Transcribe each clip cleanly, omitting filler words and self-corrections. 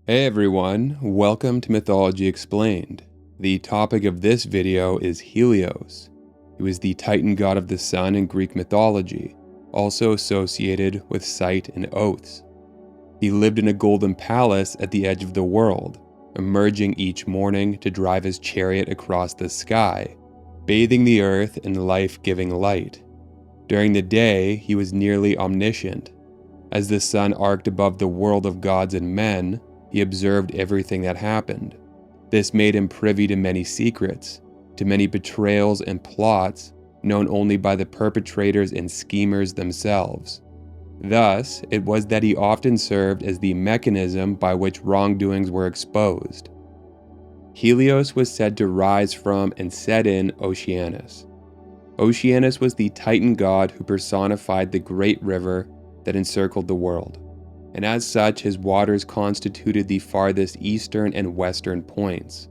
Hey everyone, welcome to Mythology Explained. The topic of this video is Helios. He was the Titan god of the sun in Greek mythology, also associated with sight and oaths. He lived in a golden palace at the edge of the world, emerging each morning to drive his chariot across the sky, bathing the earth in life-giving light. During the day, he was nearly omniscient. As the sun arced above the world of gods and men, he observed everything that happened. This made him privy to many secrets, to many betrayals and plots known only by the perpetrators and schemers themselves. Thus, it was that he often served as the mechanism by which wrongdoings were exposed. Helios was said to rise from and set in Oceanus. Oceanus was the Titan god who personified the great river that encircled the world, and as such his waters constituted the farthest eastern and western points.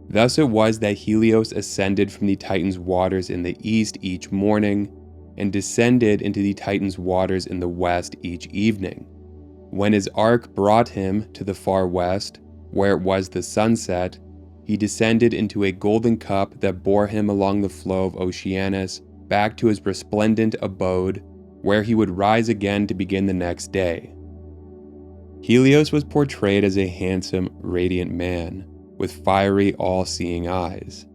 Thus it was that Helios ascended from the Titan's waters in the east each morning, and descended into the Titan's waters in the west each evening. When his arc brought him to the far west, where it was the sunset, he descended into a golden cup that bore him along the flow of Oceanus back to his resplendent abode, where he would rise again to begin the next day. Helios was portrayed as a handsome, radiant man, with fiery, all-seeing eyes.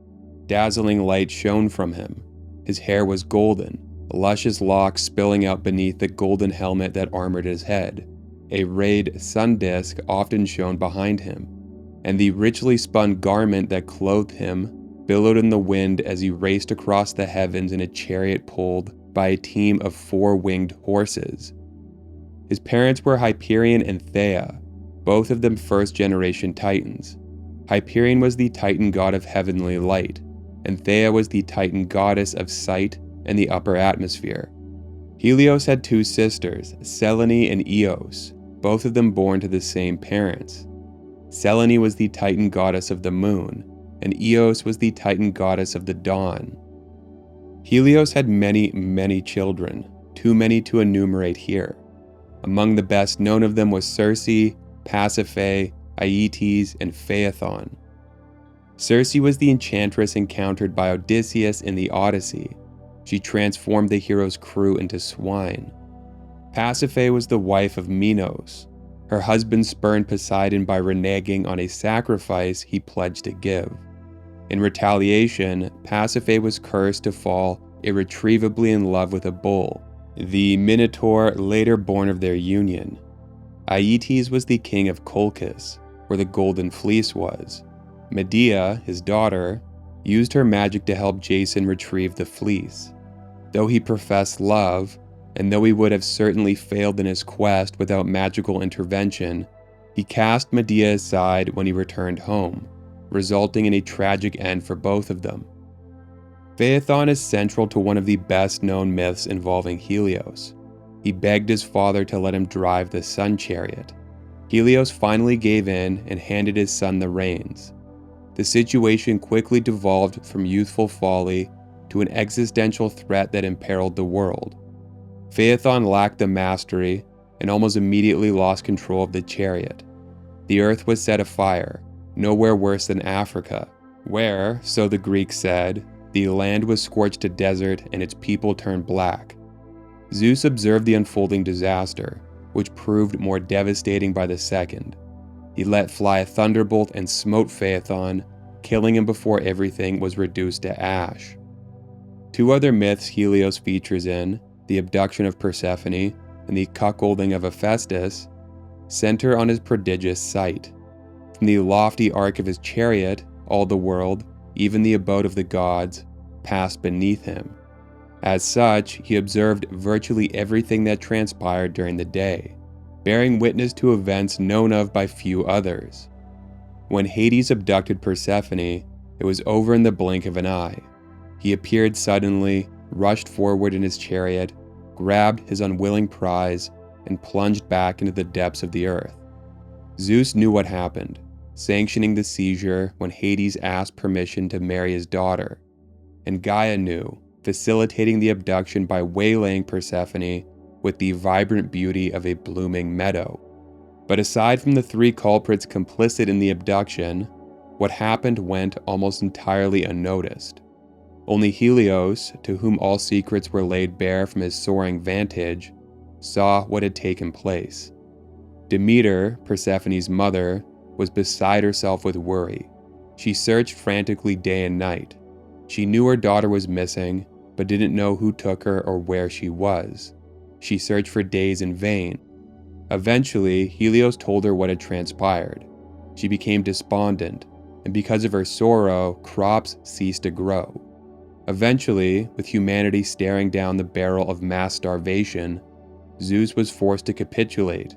Dazzling light shone from him. His hair was golden, luscious locks spilling out beneath the golden helmet that armored his head. A rayed sun disk often shone behind him, and the richly spun garment that clothed him billowed in the wind as he raced across the heavens in a chariot pulled by a team of four-winged horses. His parents were Hyperion and Theia, both of them first-generation Titans. Hyperion was the Titan god of heavenly light, and Theia was the Titan goddess of sight and the upper atmosphere. Helios had two sisters, Selene and Eos, both of them born to the same parents. Selene was the Titan goddess of the moon, and Eos was the Titan goddess of the dawn. Helios had many children, too many to enumerate here. Among the best known of them was Circe, Pasiphae, Aeetes, and Phaethon. Circe was the enchantress encountered by Odysseus in the Odyssey. She transformed the hero's crew into swine. Pasiphae was the wife of Minos. Her husband spurned Poseidon by reneging on a sacrifice he pledged to give. In retaliation, Pasiphae was cursed to fall irretrievably in love with a bull, the Minotaur later born of their union. Aeetes was the king of Colchis, where the golden fleece was. Medea, his daughter, used her magic to help Jason retrieve the fleece. Though he professed love, and though he would have certainly failed in his quest without magical intervention, he cast Medea aside when he returned home, resulting in a tragic end for both of them. Phaethon is central to one of the best-known myths involving Helios. He begged his father to let him drive the sun chariot. Helios finally gave in and handed his son the reins. The situation quickly devolved from youthful folly to an existential threat that imperiled the world. Phaethon lacked the mastery and almost immediately lost control of the chariot. The earth was set afire, nowhere worse than Africa, where, so the Greeks said, the land was scorched to desert and its people turned black. Zeus observed the unfolding disaster, which proved more devastating by the second. He let fly a thunderbolt and smote Phaethon, killing him before everything was reduced to ash. Two other myths Helios features in, the abduction of Persephone and the cuckolding of Hephaestus, center on his prodigious sight. From the lofty arc of his chariot, all the world, even the abode of the gods, passed beneath him. As such, he observed virtually everything that transpired during the day, bearing witness to events known of by few others. When Hades abducted Persephone, it was over in the blink of an eye. He appeared suddenly, rushed forward in his chariot, grabbed his unwilling prize, and plunged back into the depths of the earth. Zeus knew what happened, sanctioning the seizure when Hades asked permission to marry his daughter, and Gaia knew, facilitating the abduction by waylaying Persephone with the vibrant beauty of a blooming meadow. But aside from the 3 culprits complicit in the abduction, what happened went almost entirely unnoticed. Only Helios, to whom all secrets were laid bare from his soaring vantage, saw what had taken place. Demeter, Persephone's mother, was beside herself with worry. She searched frantically day and night. She knew her daughter was missing, but didn't know who took her or where she was. She searched for days in vain. Eventually, Helios told her what had transpired. She became despondent, and because of her sorrow, crops ceased to grow. Eventually, with humanity staring down the barrel of mass starvation, Zeus was forced to capitulate.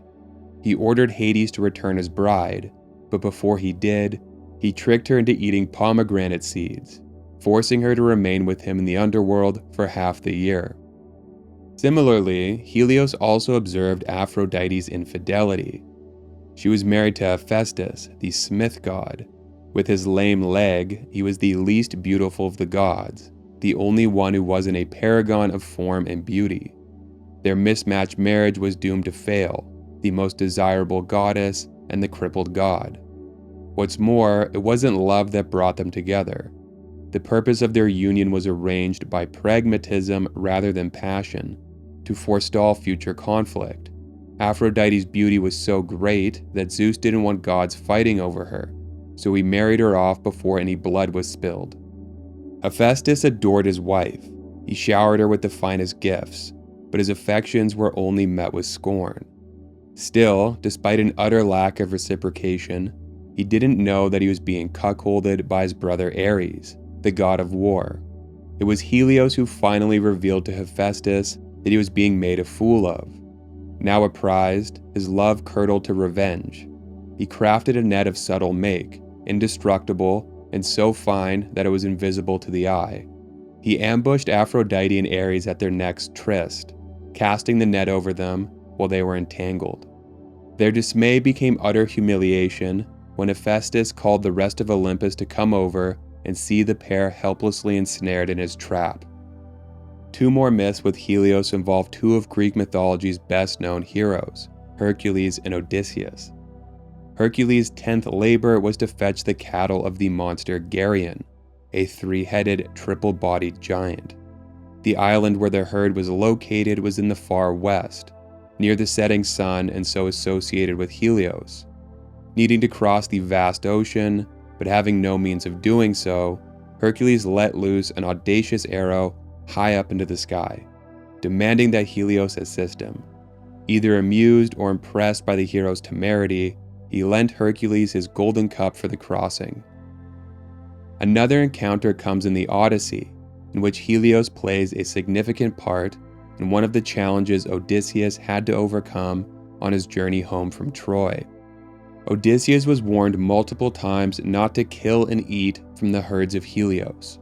He ordered Hades to return his bride, but before he did, he tricked her into eating pomegranate seeds, forcing her to remain with him in the underworld for half the year. Similarly, Helios also observed Aphrodite's infidelity. She was married to Hephaestus, the smith god. With his lame leg, he was the least beautiful of the gods, the only one who wasn't a paragon of form and beauty. Their mismatched marriage was doomed to fail, the most desirable goddess and the crippled god. What's more, it wasn't love that brought them together. The purpose of their union was arranged by pragmatism rather than passion, to forestall future conflict. Aphrodite's beauty was so great that Zeus didn't want gods fighting over her, so he married her off before any blood was spilled. Hephaestus adored his wife. He showered her with the finest gifts, but his affections were only met with scorn. Still, despite an utter lack of reciprocation, he didn't know that he was being cuckolded by his brother Ares, the god of war. It was Helios who finally revealed to Hephaestus that he was being made a fool of. Now apprised, his love curdled to revenge. He crafted a net of subtle make, indestructible, and so fine that it was invisible to the eye. He ambushed Aphrodite and Ares at their next tryst, casting the net over them while they were entangled. Their dismay became utter humiliation when Hephaestus called the rest of Olympus to come over and see the pair helplessly ensnared in his trap. 2 more myths with Helios involve 2 of Greek mythology's best-known heroes, Hercules and Odysseus. Hercules' 10th labor was to fetch the cattle of the monster Geryon, a 3-headed, triple-bodied giant. The island where their herd was located was in the far west, near the setting sun and so associated with Helios. Needing to cross the vast ocean, but having no means of doing so, Hercules let loose an audacious arrow high up into the sky, demanding that Helios assist him. Either amused or impressed by the hero's temerity, he lent Hercules his golden cup for the crossing. Another encounter comes in the Odyssey, in which Helios plays a significant part in one of the challenges Odysseus had to overcome on his journey home from Troy. Odysseus was warned multiple times not to kill and eat from the herds of Helios.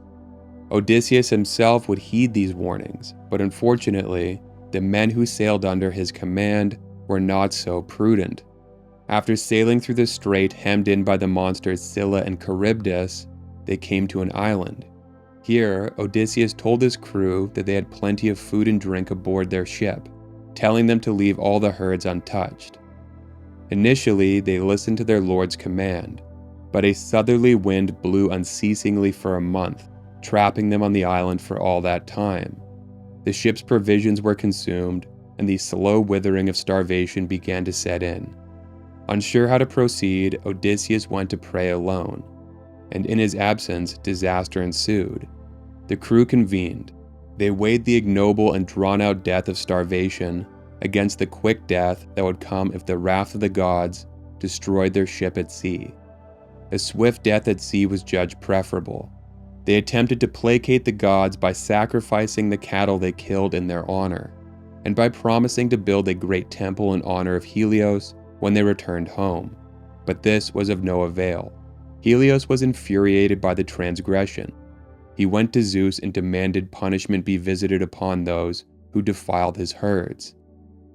Odysseus himself would heed these warnings, but unfortunately, the men who sailed under his command were not so prudent. After sailing through the strait hemmed in by the monsters Scylla and Charybdis, they came to an island. Here, Odysseus told his crew that they had plenty of food and drink aboard their ship, telling them to leave all the herds untouched. Initially, they listened to their lord's command, but a southerly wind blew unceasingly for a month, trapping them on the island for all that time. The ship's provisions were consumed, and the slow withering of starvation began to set in. Unsure how to proceed, Odysseus went to pray alone, and in his absence, disaster ensued. The crew convened. They weighed the ignoble and drawn-out death of starvation against the quick death that would come if the wrath of the gods destroyed their ship at sea. A swift death at sea was judged preferable. They attempted to placate the gods by sacrificing the cattle they killed in their honor, and by promising to build a great temple in honor of Helios when they returned home. But this was of no avail. Helios was infuriated by the transgression. He went to Zeus and demanded punishment be visited upon those who defiled his herds.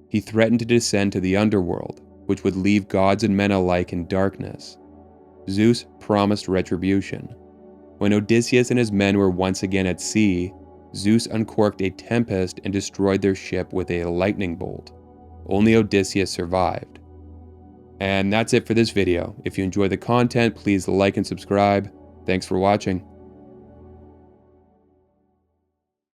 He threatened to descend to the underworld, which would leave gods and men alike in darkness. Zeus promised retribution. When Odysseus and his men were once again at sea, Zeus uncorked a tempest and destroyed their ship with a lightning bolt. Only Odysseus survived. And that's it for this video. If you enjoy the content, please like and subscribe. Thanks for watching.